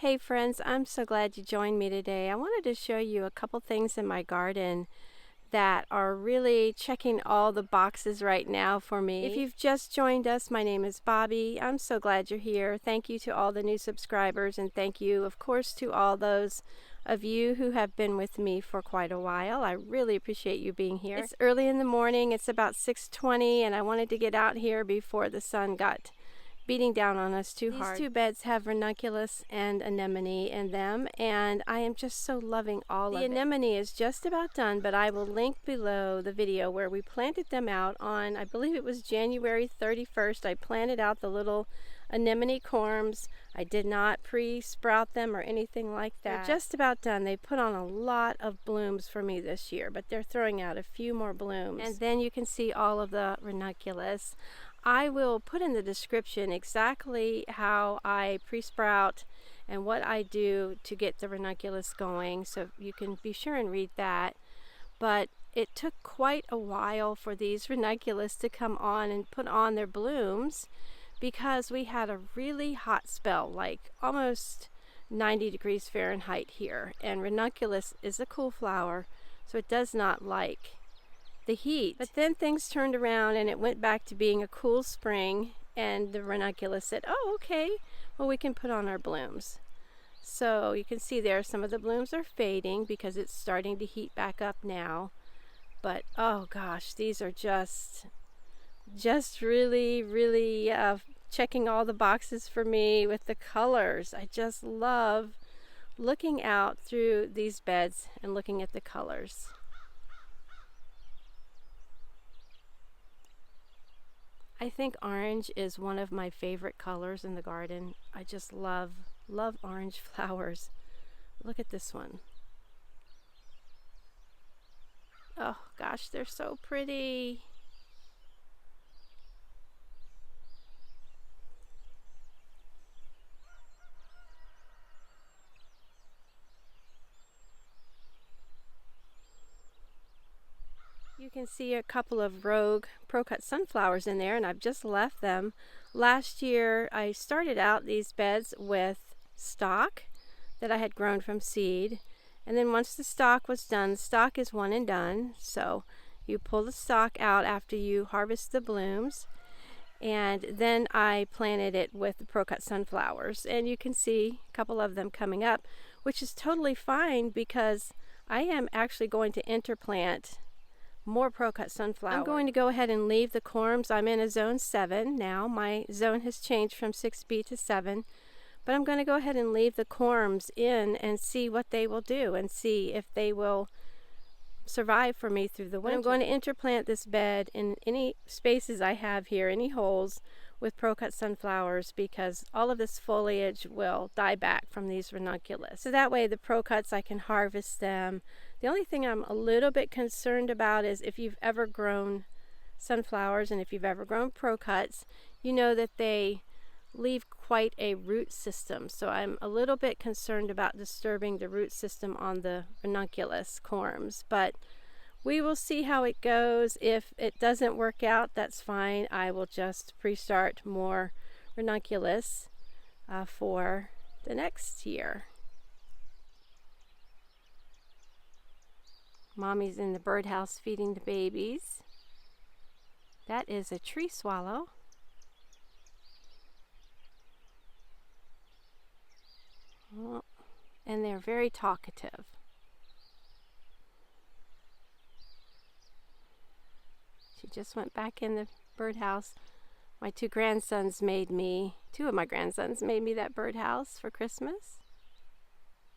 Hey friends, I'm so glad you joined me today. I wanted to show you a couple things in my garden that are really checking all the boxes right now for me. If you've just joined us, my name is Bobby. I'm so glad you're here. Thank you to all the new subscribers, and thank you, of course, to all those of you who have been with me for quite a while. I really appreciate you being here. It's early in the morning. It's about 6:20, and I wanted to get out here before the sun got beating down on us too hard. These two beds have Ranunculus and Anemone in them, and I am just so loving all of it. The Anemone is just about done, but I will link below the video where we planted them out on, I believe it was January 31st. I planted out the little Anemone corms. I did not pre-sprout them or anything like that. They're just about done. They put on a lot of blooms for me this year, but they're throwing out a few more blooms. And then you can see all of the Ranunculus. I will put in the description exactly how I pre-sprout and what I do to get the Ranunculus going, so you can be sure and read that. But it took quite a while for these Ranunculus to come on and put on their blooms because we had a really hot spell, like almost 90 degrees Fahrenheit here. And Ranunculus is a cool flower, so it does not like the heat. But then things turned around and it went back to being a cool spring, and the Ranunculus said, oh, okay, well, we can put on our blooms. So you can see there some of the blooms are fading because it's starting to heat back up now. But oh gosh, these are just really checking all the boxes for me with the colors. I just love looking out through these beds and looking at the colors. I think orange is one of my favorite colors in the garden. I just love orange flowers. Look at this one. Oh gosh, they're so pretty. You can see a couple of rogue pro-cut sunflowers in there, and I've just left them. Last year I started out these beds with stock that I had grown from seed, and then once the stock was done, the stock is one and done, so you pull the stock out after you harvest the blooms, and then I planted it with the pro-cut sunflowers, and you can see a couple of them coming up, which is totally fine because I am actually going to interplant more pro-cut sunflower. I'm going to go ahead and leave the corms. I'm in a zone 7 now. My zone has changed from 6B to 7, but I'm going to go ahead and leave the corms in and see what they will do and see if they will survive for me through the winter. I'm going to interplant this bed in any spaces I have here, any holes, with pro-cut sunflowers, because all of this foliage will die back from these Ranunculus. So that way the pro-cuts, I can harvest them. The only thing I'm a little bit concerned about is if you've ever grown sunflowers and if you've ever grown pro-cuts, you know that they leave quite a root system. So I'm a little bit concerned about disturbing the root system on the Ranunculus corms, but we will see how it goes. If it doesn't work out, that's fine. I will just pre-start more Ranunculus for the next year. Mommy's in the birdhouse feeding the babies. That is a tree swallow. Oh, and they're very talkative. She just went back in the birdhouse. My two of my grandsons made me that birdhouse for Christmas.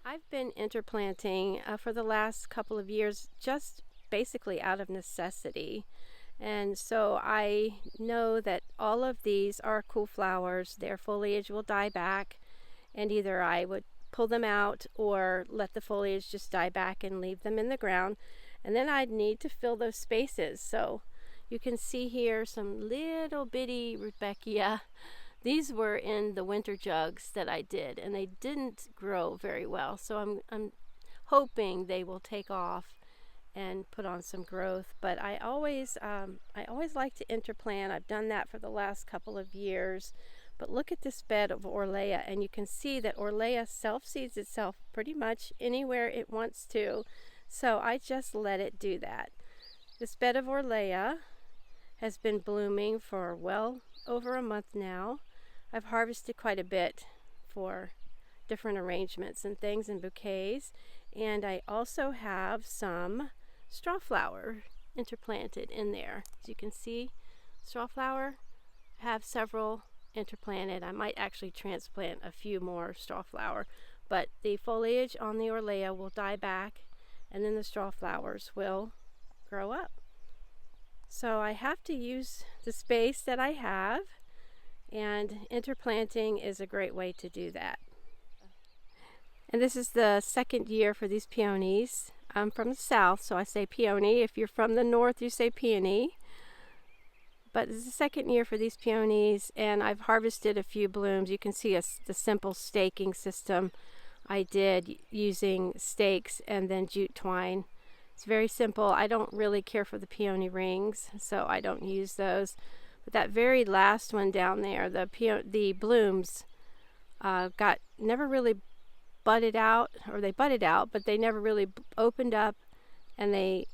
I've been interplanting for the last couple of years, just basically out of necessity. And so I know that all of these are cool flowers. Their foliage will die back, and either I would pull them out or let the foliage just die back and leave them in the ground. And then I'd need to fill those spaces. So you can see here some little bitty rudbeckia. These were in the winter jugs that I did, and they didn't grow very well. So I'm hoping they will take off and put on some growth. But I always like to interplant. I've done that for the last couple of years. But look at this bed of Orlaya, and you can see that Orlaya self-seeds itself pretty much anywhere it wants to. So I just let it do that. This bed of Orlaya has been blooming for well over a month now. I've harvested quite a bit for different arrangements and things and bouquets. And I also have some straw flower interplanted in there. As you can see, straw flower, I have several interplanted. I might actually transplant a few more straw flower, but the foliage on the Orlaya will die back and then the straw flowers will grow up. So I have to use the space that I have, and interplanting is a great way to do that. And this is the second year for these peonies. I'm from the south, so I say peony. If you're from the north, you say peony. But this is the second year for these peonies, and I've harvested a few blooms. You can see the simple staking system I did using stakes and then jute twine. It's very simple. I don't really care for the peony rings, so I don't use those. But that very last one down there, the blooms never really budded out, or they budded out, but they never really opened up, and they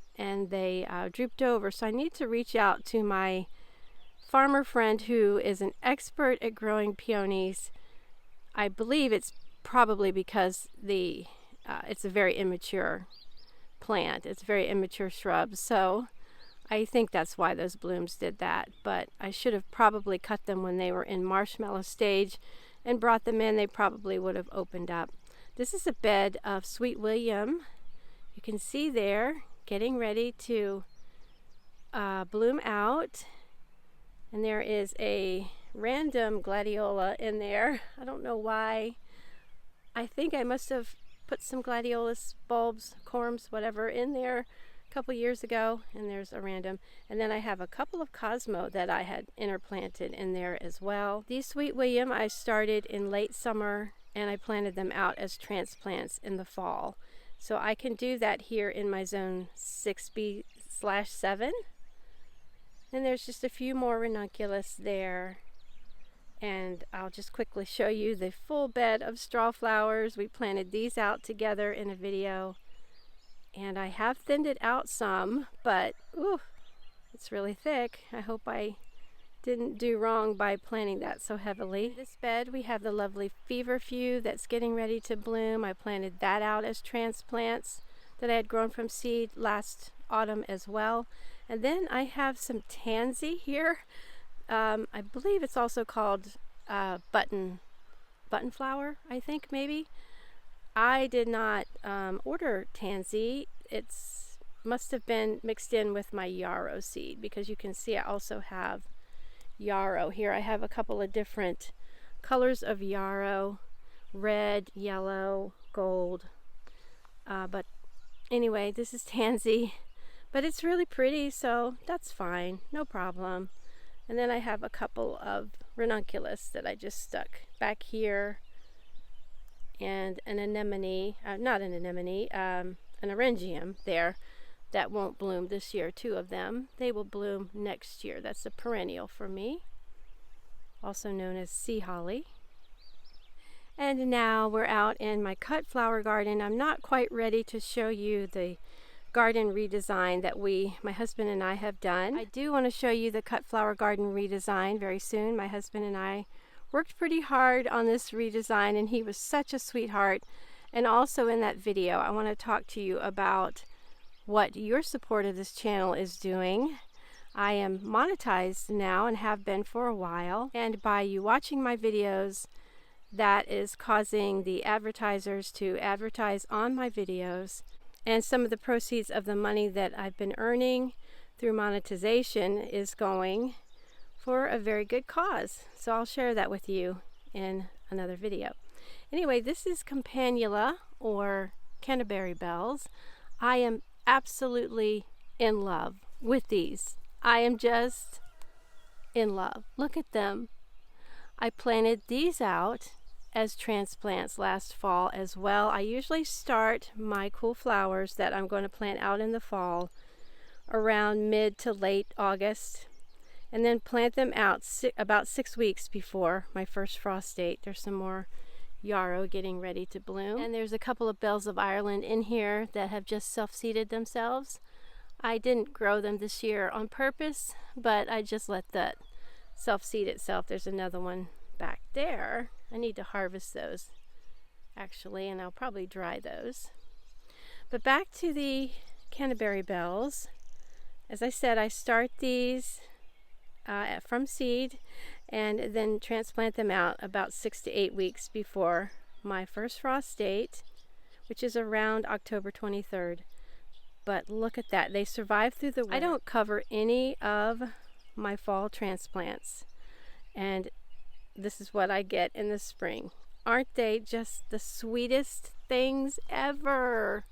drooped over. So I need to reach out to my farmer friend who is an expert at growing peonies. I believe it's probably because it's a very immature plant. It's a very immature shrub, so I think that's why those blooms did that. But I should have probably cut them when they were in marshmallow stage and brought them in. They probably would have opened up. This is a bed of Sweet William. You can see there getting ready to bloom out. And there is a random gladiola in there. I don't know why. I think I must have put some gladiolus bulbs, corms, whatever, in there a couple years ago. And there's a random. And then I have a couple of Cosmo that I had interplanted in there as well. These Sweet William I started in late summer, and I planted them out as transplants in the fall. So I can do that here in my zone 6B/7. And there's just a few more ranunculus there. And I'll just quickly show you the full bed of straw flowers. We planted these out together in a video. And I have thinned it out some, but ooh, it's really thick. I hope I didn't do wrong by planting that so heavily. In this bed we have the lovely feverfew that's getting ready to bloom. I planted that out as transplants that I had grown from seed last autumn as well. And then I have some tansy here. I believe it's also called button flower, I think maybe. I did not order tansy. It's must have been mixed in with my yarrow seed, because you can see I also have yarrow here. I have a couple of different colors of yarrow, red, yellow, gold. But anyway, this is tansy, but it's really pretty, so that's fine, no problem. And then I have a couple of ranunculus that I just stuck back here, and an anemone, not an anemone, an orangium there that won't bloom this year, 2 of them. They will bloom next year. That's a perennial for me, also known as sea holly. And now we're out in my cut flower garden. I'm not quite ready to show you the garden redesign that my husband and I have done. I do want to show you the cut flower garden redesign very soon. My husband and I worked pretty hard on this redesign, and he was such a sweetheart. And also in that video, I want to talk to you about what your support of this channel is doing. I am monetized now and have been for a while, and by you watching my videos, that is causing the advertisers to advertise on my videos, and some of the proceeds of the money that I've been earning through monetization is going for a very good cause. So I'll share that with you in another video. Anyway, this is Campanula, or Canterbury Bells. I am absolutely in love with these. I am just in love. Look at them. I planted these out as transplants last fall as well. I usually start my cool flowers that I'm going to plant out in the fall around mid to late August, and then plant them out about 6 weeks before my first frost date. There's some more yarrow getting ready to bloom, and there's a couple of bells of Ireland in here that have just self-seeded themselves. I didn't grow them this year on purpose, but I just let that self-seed itself. There's another one back there. I need to harvest those actually, and I'll probably dry those. But back to the Canterbury Bells. As I said, I start these from seed and then transplant them out about 6 to 8 weeks before my first frost date, which is around October 23rd. But look at that, they survive through the winter. I don't cover any of my fall transplants, and this is what I get in the spring. Aren't they just the sweetest things ever?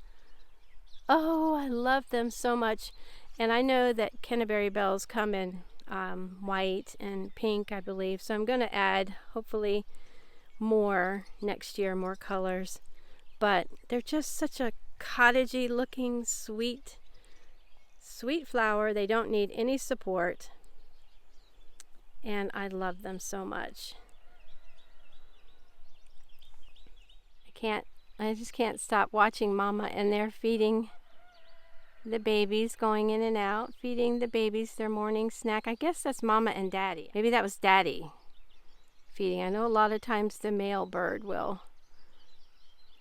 Oh, I love them so much. And I know that Canterbury Bells come in white and pink, I believe. So I'm going to add, hopefully, more next year, more colors. But they're just such a cottagey looking, sweet flower. They don't need any support. And I love them so much. I just can't stop watching Mama, and they're feeding the babies, going in and out, feeding the babies their morning snack. I guess that's Mama and Daddy. Maybe that was Daddy feeding. I know a lot of times the male bird will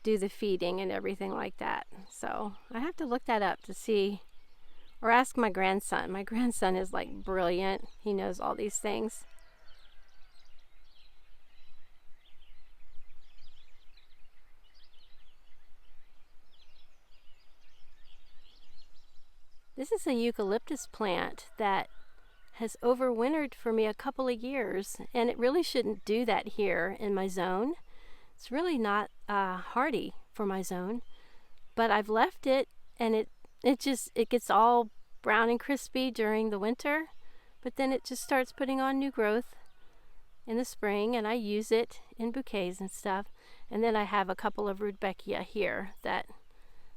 do the feeding and everything like that. So I have to look that up to see, or ask my grandson. My grandson is like brilliant. He knows all these things. This is a eucalyptus plant that has overwintered for me a couple of years, and it really shouldn't do that here in my zone. It's really not hardy for my zone, but I've left it, and it gets all brown and crispy during the winter, but then it just starts putting on new growth in the spring, and I use it in bouquets and stuff. And then I have a couple of rudbeckia here that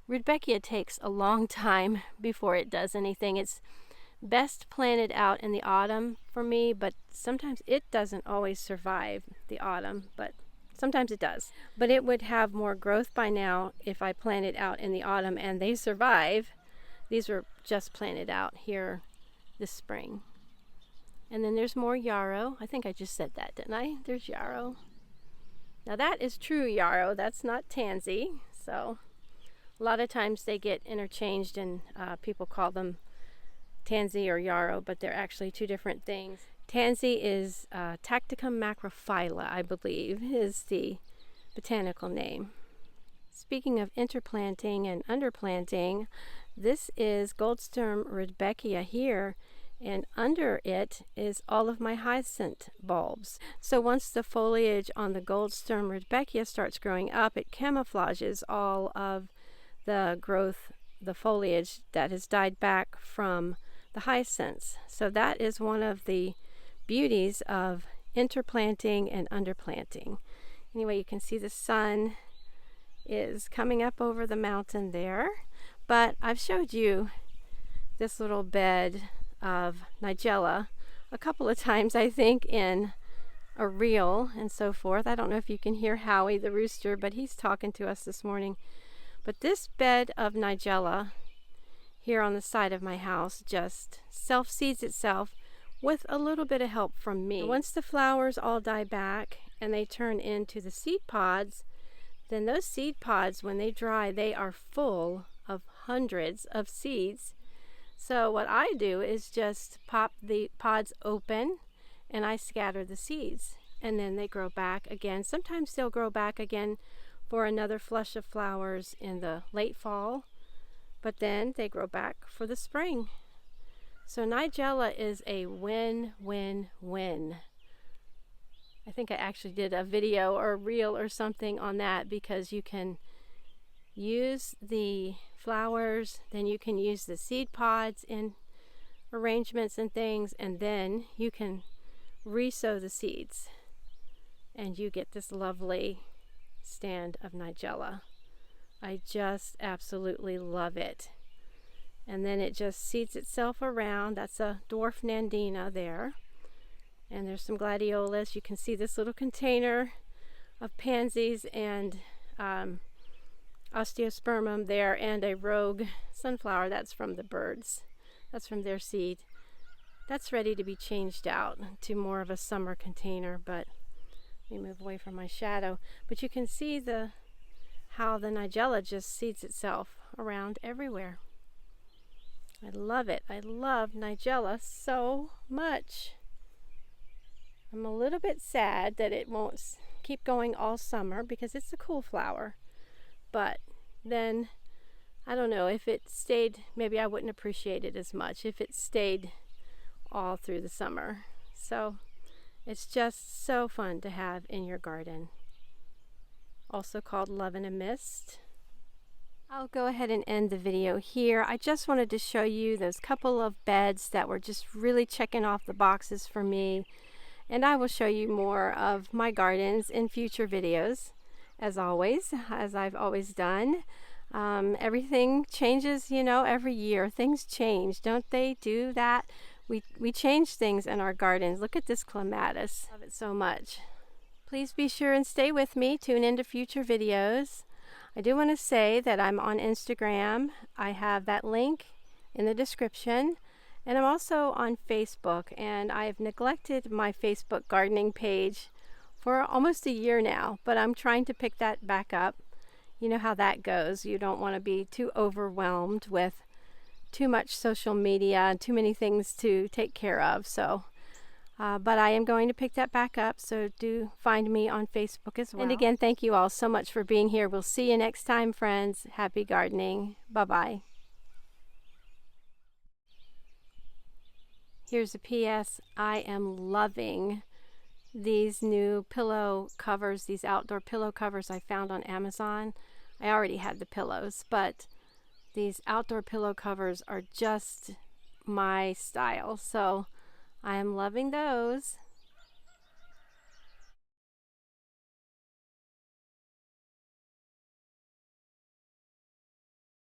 Rudbeckia takes a long time before it does anything. It's best planted out in the autumn for me, but sometimes it doesn't always survive the autumn, but sometimes it does. But it would have more growth by now if I plant it out in the autumn, and they survive. These were just planted out here this spring. And then there's more yarrow. I think I just said that, didn't I? There's yarrow. Now that is true yarrow. That's not tansy. So a lot of times they get interchanged, and people call them tansy or yarrow, but they're actually two different things. Tansy is Tacticum macrophylla, I believe, is the botanical name. Speaking of interplanting and underplanting, this is Goldsturm rudbeckia here, and under it is all of my hyacinth bulbs. So once the foliage on the Goldsturm rudbeckia starts growing up, it camouflages all of the growth, the foliage that has died back from the hyacinths. So that is one of the beauties of interplanting and underplanting. Anyway, you can see the sun is coming up over the mountain there, but I've showed you this little bed of Nigella a couple of times, I think, in a reel and so forth. I don't know if you can hear Howie the rooster, but he's talking to us this morning. But this bed of Nigella here on the side of my house just self-seeds itself with a little bit of help from me. Once the flowers all die back and they turn into the seed pods, then those seed pods, when they dry, they are full of hundreds of seeds. So what I do is just pop the pods open and I scatter the seeds, and then they grow back again. Sometimes they'll grow back again for another flush of flowers in the late fall, but then they grow back for the spring. So Nigella is a win-win-win. I think I actually did a video or a reel or something on that, because you can use the flowers, then you can use the seed pods in arrangements and things, and then you can re-sow the seeds, and you get this lovely stand of Nigella. I just absolutely love it. and then it just seeds itself around. That's a dwarf nandina there. And there's some gladiolus. You can see this little container of pansies and osteospermum there, and a rogue sunflower. That's from the birds. That's from their seed. That's ready to be changed out to more of a summer container, but let me move away from my shadow. But you can see how the Nigella just seeds itself around everywhere. I love it. I love Nigella so much. I'm a little bit sad that it won't keep going all summer because it's a cool flower. But then, I don't know, if it stayed, maybe I wouldn't appreciate it as much if it stayed all through the summer. So it's just so fun to have in your garden. Also called Love in a Mist. I'll go ahead and end the video here. I just wanted to show you those couple of beds that were just really checking off the boxes for me. And I will show you more of my gardens in future videos, as always, as I've always done. Everything changes, you know, every year. Things change, don't they do that? We change things in our gardens. Look at this clematis. Love it so much. Please be sure and stay with me. Tune into future videos. I do want to say that I'm on Instagram. I have that link in the description. And I'm also on Facebook, and I've neglected my Facebook gardening page for almost a year now, but I'm trying to pick that back up. You know how that goes. You don't want to be too overwhelmed with too much social media and too many things to take care of. So, but I am going to pick that back up, so do find me on Facebook as well. And again, thank you all so much for being here. We'll see you next time, friends. Happy gardening. Bye-bye. Here's a PS. I am loving these new pillow covers, these outdoor pillow covers I found on Amazon. I already had the pillows, but these outdoor pillow covers are just my style. So I am loving those.